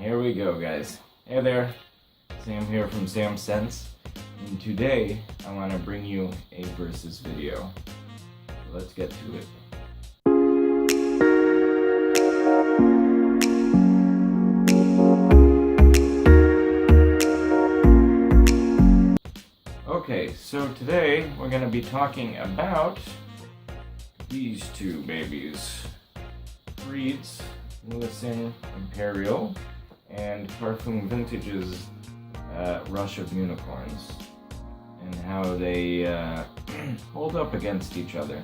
Here we go, guys. Hey there, Sam here from Sam Sense, and today I want to bring you a versus video. So let's get to it. Okay, so today we're going to be talking about these two babies. Creed's Millesime Imperial and Parfum Vintage's Rush of Unicorns, and how they hold up against each other.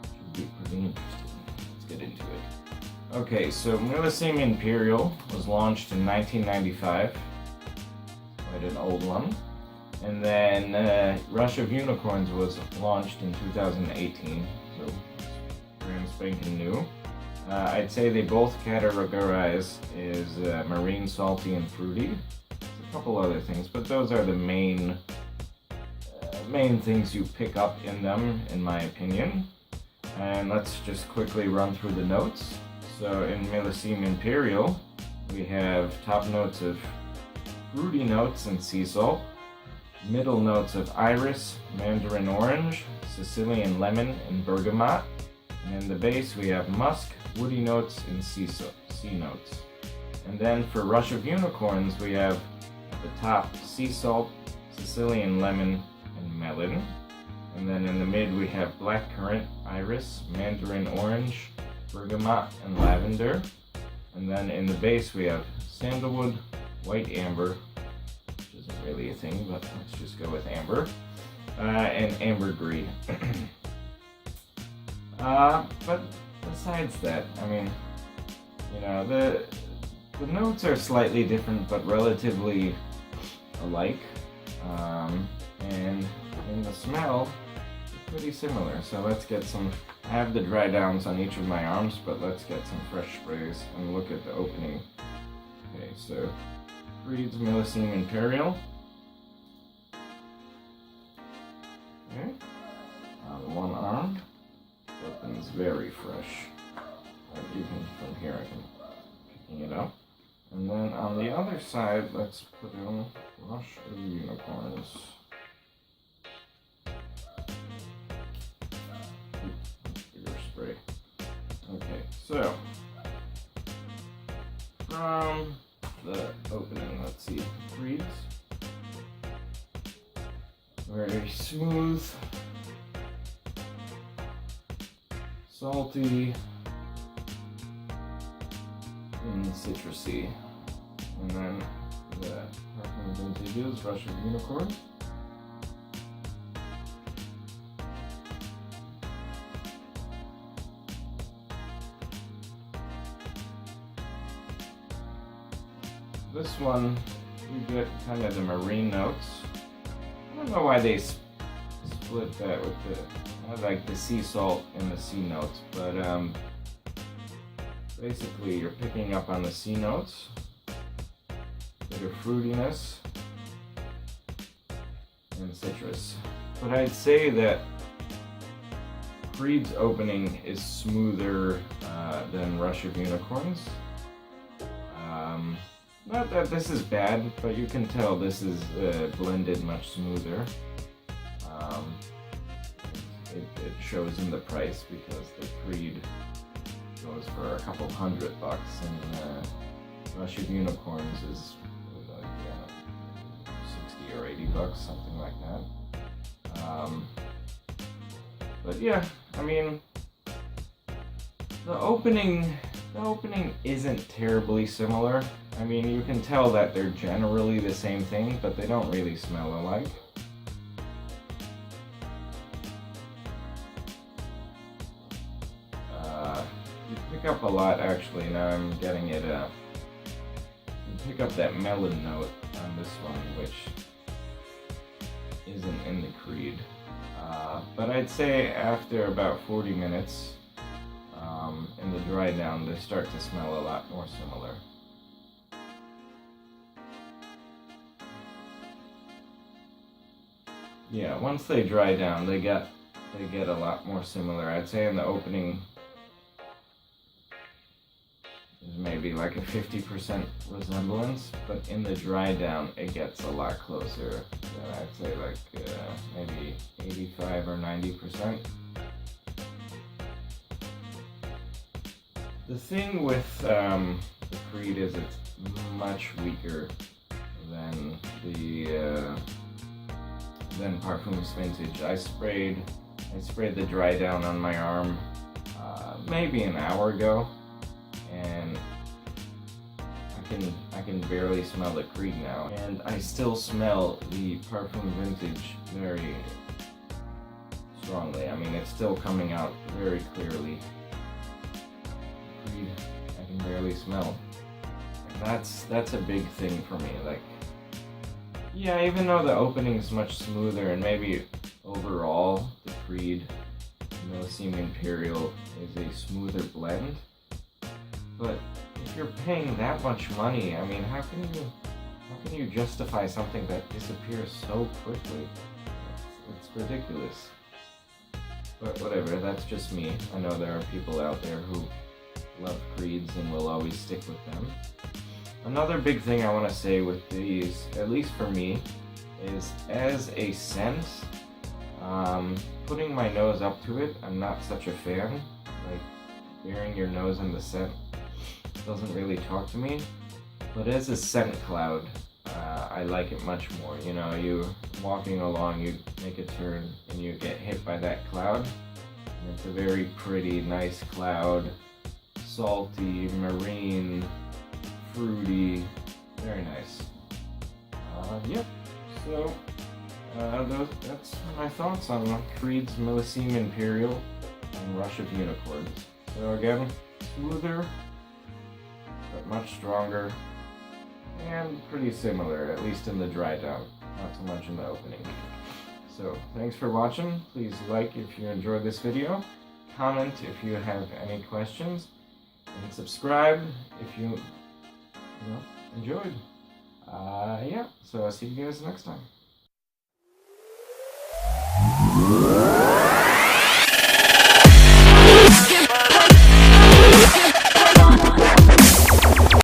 Should be pretty interesting. Let's get into it. Okay, so Millesime Imperial was launched in 1995, quite an old one. And then Rush of Unicorns was launched in 2018, so brand spanking new. I'd say they both categorize as marine, salty, and fruity. A couple other things, but those are the main things you pick up in them, in my opinion. And let's just quickly run through the notes. So in Millesime Imperial, we have top notes of fruity notes and sea salt, middle notes of iris, mandarin orange, Sicilian lemon, and bergamot. And in the base we have musk, woody notes, and sea notes. And then for Rush of Unicorns we have at the top sea salt, Sicilian lemon, and melon. And then in the mid we have blackcurrant, iris, mandarin orange, bergamot, and lavender. And then in the base we have sandalwood, white amber, which isn't really a thing, but let's just go with amber, and ambergris. But besides that, I mean, you know, the notes are slightly different, but relatively alike, and in the smell, it's pretty similar. So let's get some. I have the dry downs on each of my arms, but let's get some fresh sprays and look at the opening. Okay, so Creed's Millesime Imperial. Okay, on one arm. Opens very fresh. Even from here I can picking it up. And then on the other side, let's put in Rush of Unicorns. Bigger spray. Okay, so from the opening, let's see, Creed's. Very smooth. Salty and citrusy. And then the Parfums Vintages Rush of Unicorn. This one, you get kind of the marine notes. I don't know why they split that with I like the sea salt and the sea notes, but basically you're picking up on the sea notes, bit of fruitiness, and citrus. But I'd say that Creed's opening is smoother than Rush of Unicorns. Not that this is bad, but you can tell this is blended much smoother. It shows in the price because the Creed goes for a couple $100, and Rush of Unicorns is like, 60 or $80, something like that. But yeah, I mean, the opening isn't terribly similar. I mean, you can tell that they're generally the same thing, but they don't really smell alike. Pick up a lot, actually. Now I'm getting it. You pick up that melon note on this one, which isn't in the Creed. But I'd say after about 40 minutes in the dry down, they start to smell a lot more similar. Yeah, once they dry down, they get a lot more similar. I'd say in the opening there's maybe like a 50% resemblance, but in the dry down it gets a lot closer. I'd say like maybe 85 or 90%. The thing with the Creed is it's much weaker than than Parfums Vintage. I sprayed the dry down on my arm maybe an hour ago, and I can barely smell the Creed now, and I still smell the Parfum Vintage very strongly. I mean, it's still coming out very clearly. Creed, I can barely smell. And that's a big thing for me. Like, yeah, even though the opening is much smoother, and maybe overall the Creed Millesime Imperial is a smoother blend, but if you're paying that much money, I mean, how can you justify something that disappears so quickly? It's ridiculous. But whatever, that's just me. I know there are people out there who love Creeds and will always stick with them. Another big thing I want to say with these, at least for me, is as a scent, putting my nose up to it, I'm not such a fan. Like, burying your nose in the scent doesn't really talk to me. But as a scent cloud, I like it much more. You know, you walking along, you make a turn, and you get hit by that cloud. And it's a very pretty, nice cloud. Salty, marine, fruity, very nice. Yep, so that's my thoughts on Creed's Millesime Imperial and Rush of Unicorns. So again, smoother, but much stronger, and pretty similar, at least in the dry down, not so much in the opening. So thanks for watching. Please like if you enjoyed this video, comment if you have any questions, and subscribe if you enjoyed. Yeah, so I'll see you guys next time.